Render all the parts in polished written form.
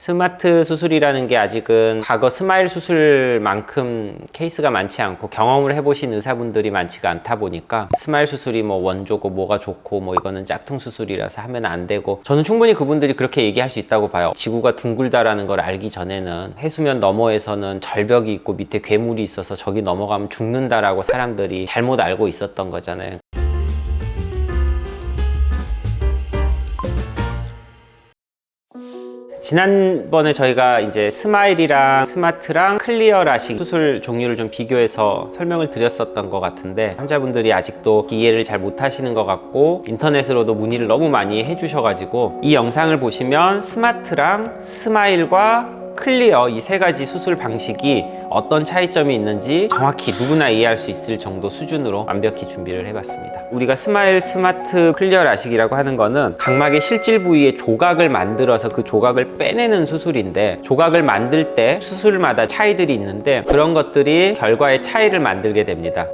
스마트 수술이라는 게 아직은 과거 스마일 수술만큼 케이스가 많지 않고 경험을 해보신 의사분들이 많지가 않다 보니까 스마일 수술이 뭐 원조고 뭐가 좋고 뭐 이거는 짝퉁 수술이라서 하면 안 되고, 저는 충분히 그분들이 그렇게 얘기할 수 있다고 봐요. 지구가 둥글다라는 걸 알기 전에는 해수면 너머에서는 절벽이 있고 밑에 괴물이 있어서 저기 넘어가면 죽는다라고 사람들이 잘못 알고 있었던 거잖아요. 지난번에 저희가 이제 스마일이랑 스마트랑 클리어 라식 수술 종류를 좀 비교해서 설명을 드렸었던 것 같은데, 환자분들이 아직도 이해를 잘 못하시는 것 같고 인터넷으로도 문의를 너무 많이 해주셔가지고, 이 영상을 보시면 스마트랑 스마일과 클리어 이 세 가지 수술 방식이 어떤 차이점이 있는지 정확히 누구나 이해할 수 있을 정도 수준으로 완벽히 준비를 해봤습니다. 우리가 스마일, 스마트, 클리어 라식이라고 하는 거는 각막의 실질 부위에 조각을 만들어서 그 조각을 빼내는 수술인데, 조각을 만들 때 수술마다 차이들이 있는데 그런 것들이 결과의 차이를 만들게 됩니다.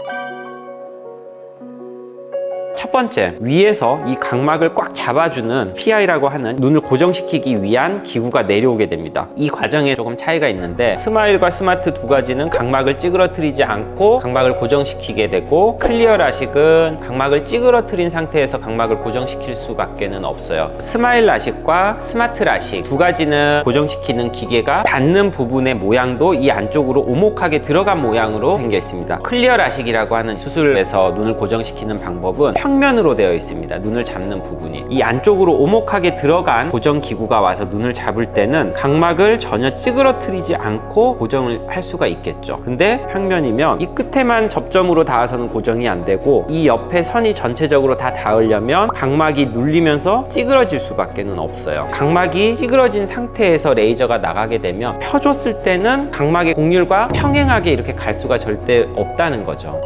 첫 번째, 위에서 이 각막을 꽉 잡아주는 PI라고 하는 눈을 고정시키기 위한 기구가 내려오게 됩니다. 이 과정에 조금 차이가 있는데, 스마일과 스마트 두 가지는 각막을 찌그러뜨리지 않고 각막을 고정시키게 되고, 클리어 라식은 각막을 찌그러뜨린 상태에서 각막을 고정시킬 수밖에는 없어요. 스마일 라식과 스마트 라식 두 가지는 고정시키는 기계가 닿는 부분의 모양도 이 안쪽으로 오목하게 들어간 모양으로 생겨 있습니다. 클리어 라식이라고 하는 수술에서 눈을 고정시키는 방법은 평면으로 되어 있습니다. 눈을 잡는 부분이 이 안쪽으로 오목하게 들어간 고정 기구가 와서 눈을 잡을 때는 각막을 전혀 찌그러뜨리지 않고 고정을 할 수가 있겠죠. 근데 평면이면 이 끝에만 접점으로 닿아서는 고정이 안 되고, 이 옆에 선이 전체적으로 다 닿으려면 각막이 눌리면서 찌그러질 수밖에는 없어요. 각막이 찌그러진 상태에서 레이저가 나가게 되면 펴줬을 때는 각막의 곡률과 평행하게 이렇게 갈 수가 절대 없다는 거죠.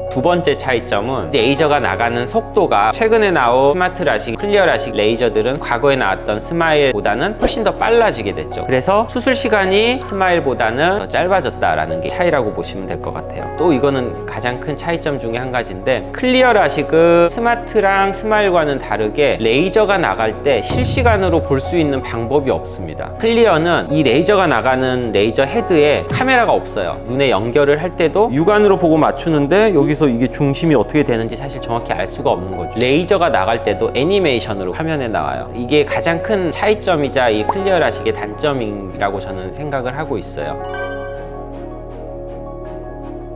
두 번째 차이점은 레이저가 나가는 속도가 최근에 나온 스마트 라식, 클리어 라식 레이저들은 과거에 나왔던 스마일보다는 훨씬 더 빨라지게 됐죠. 그래서 수술 시간이 스마일보다는 더 짧아졌다라는 게 차이라고 보시면 될 것 같아요. 또 이거는 가장 큰 차이점 중에 한 가지인데, 클리어 라식은 스마트랑 스마일과는 다르게 레이저가 나갈 때 실시간으로 볼 수 있는 방법이 없습니다. 클리어는 이 레이저가 나가는 레이저 헤드에 카메라가 없어요. 눈에 연결을 할 때도 육안으로 보고 맞추는데 여기서 이게 중심이 어떻게 되는지 사실 정확히 알 수가 없는 거죠. 레이저가 나갈 때도 애니메이션으로 화면에 나와요. 이게 가장 큰 차이점이자 이 클리어 라식의 단점이라고 저는 생각을 하고 있어요.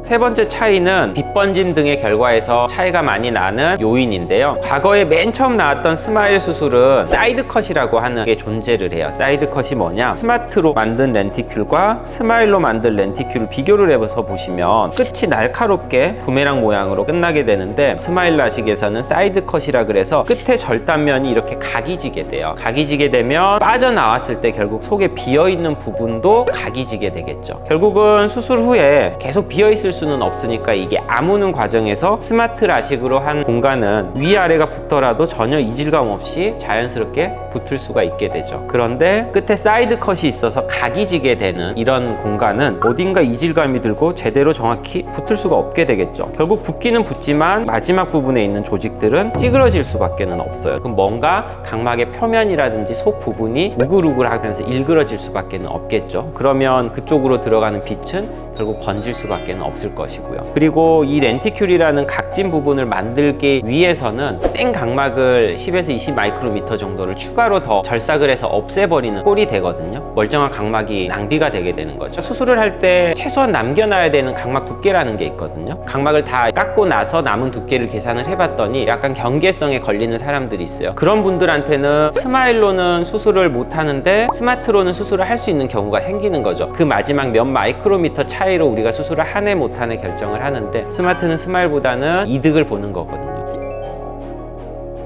세 번째 차이는 빛 번짐 등의 결과에서 차이가 많이 나는 요인인데요. 과거에 맨 처음 나왔던 스마일 수술은 사이드 컷이라고 하는 게 존재를 해요. 사이드 컷이 뭐냐? 스마트로 만든 렌티큘과 스마일로 만든 렌티큘을 비교를 해서 보시면 끝이 날카롭게 부메랑 모양으로 끝나게 되는데, 스마일 라식에서는 사이드 컷이라 그래서 끝에 절단면이 이렇게 각이 지게 돼요. 각이 지게 되면 빠져나왔을 때 결국 속에 비어있는 부분도 각이 지게 되겠죠. 결국은 수술 후에 계속 비어있을 수는 없으니까 이게 아무는 과정에서 스마트 라식으로 한 공간은 위아래가 붙더라도 전혀 이질감 없이 자연스럽게 붙을 수가 있게 되죠. 그런데 끝에 사이드 컷이 있어서 각이 지게 되는 이런 공간은 어딘가 이질감이 들고 제대로 정확히 붙을 수가 없게 되겠죠. 결국 붙기는 붙지만 마지막 부분에 있는 조직들은 찌그러질 수밖에는 없어요. 그럼 뭔가 각막의 표면이라든지 속 부분이 우글우글하면서 일그러질 수밖에는 없겠죠. 그러면 그쪽으로 들어가는 빛은 결국 번질 수밖에는 없을 것이고요. 그리고 이 렌티큘이라는 각진 부분을 만들기 위해서는 생 각막을 10에서 20 마이크로미터 정도를 추가로 더 절삭을 해서 없애버리는 꼴이 되거든요. 멀쩡한 각막이 낭비가 되게 되는 거죠. 수술을 할 때 최소한 남겨놔야 되는 각막 두께라는 게 있거든요. 각막을 다 깎고 나서 남은 두께를 계산을 해봤더니 약간 경계성에 걸리는 사람들이 있어요. 그런 분들한테는 스마일로는 수술을 못 하는데 스마트로는 수술을 할 수 있는 경우가 생기는 거죠. 그 마지막 몇 마이크로미터 차이로 우리가 수술을 하네 못하네 결정을 하는데, 스마트는 스마일보다는 이득을 보는 거거든요.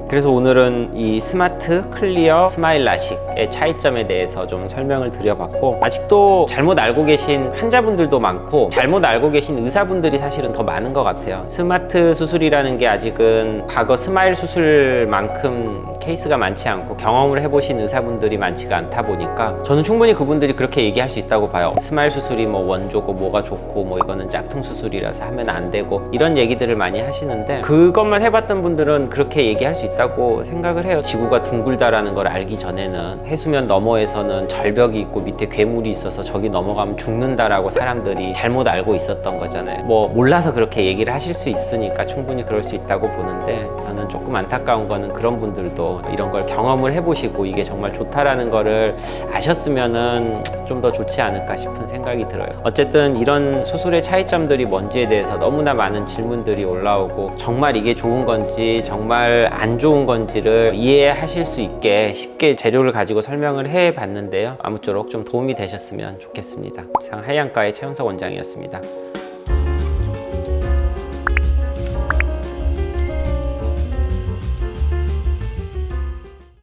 그래서 오늘은 이 스마트, 클리어, 스마일 라식의 차이점에 대해서 좀 설명을 드려봤고, 아직도 잘못 알고 계신 환자분들도 많고 잘못 알고 계신 의사분들이 사실은 더 많은 것 같아요. 스마트 수술이라는 게 아직은 과거 스마일 수술만큼 케이스가 많지 않고 경험을 해보신 의사분들이 많지가 않다 보니까 저는 충분히 그분들이 그렇게 얘기할 수 있다고 봐요. 스마일 수술이 뭐 원조고 뭐가 좋고 뭐 이거는 짝퉁 수술이라서 하면 안 되고 이런 얘기들을 많이 하시는데, 그것만 해봤던 분들은 그렇게 얘기할 수 있다고 생각을 해요. 지구가 둥글다라는 걸 알기 전에는 해수면 너머에서는 절벽이 있고 밑에 괴물이 있어서 저기 넘어가면 죽는다라고 사람들이 잘못 알고 있었던 거잖아요. 뭐 몰라서 그렇게 얘기를 하실 수 있으니까 충분히 그럴 수 있다고 보는데, 저는 조금 안타까운 거는 그런 분들도 이런 걸 경험을 해보시고 이게 정말 좋다라는 거를 아셨으면은 좀 더 좋지 않을까 싶은 생각이 들어요. 어쨌든 이런 수술의 차이점들이 뭔지에 대해서 너무나 많은 질문들이 올라오고, 정말 이게 좋은 건지 정말 안 좋은 건지를 이해하실 수 있게 쉽게 재료를 가지고 설명을 해 봤는데요. 아무쪼록 좀 도움이 되셨으면 좋겠습니다. 이상 하이안과의 최현석 원장이었습니다.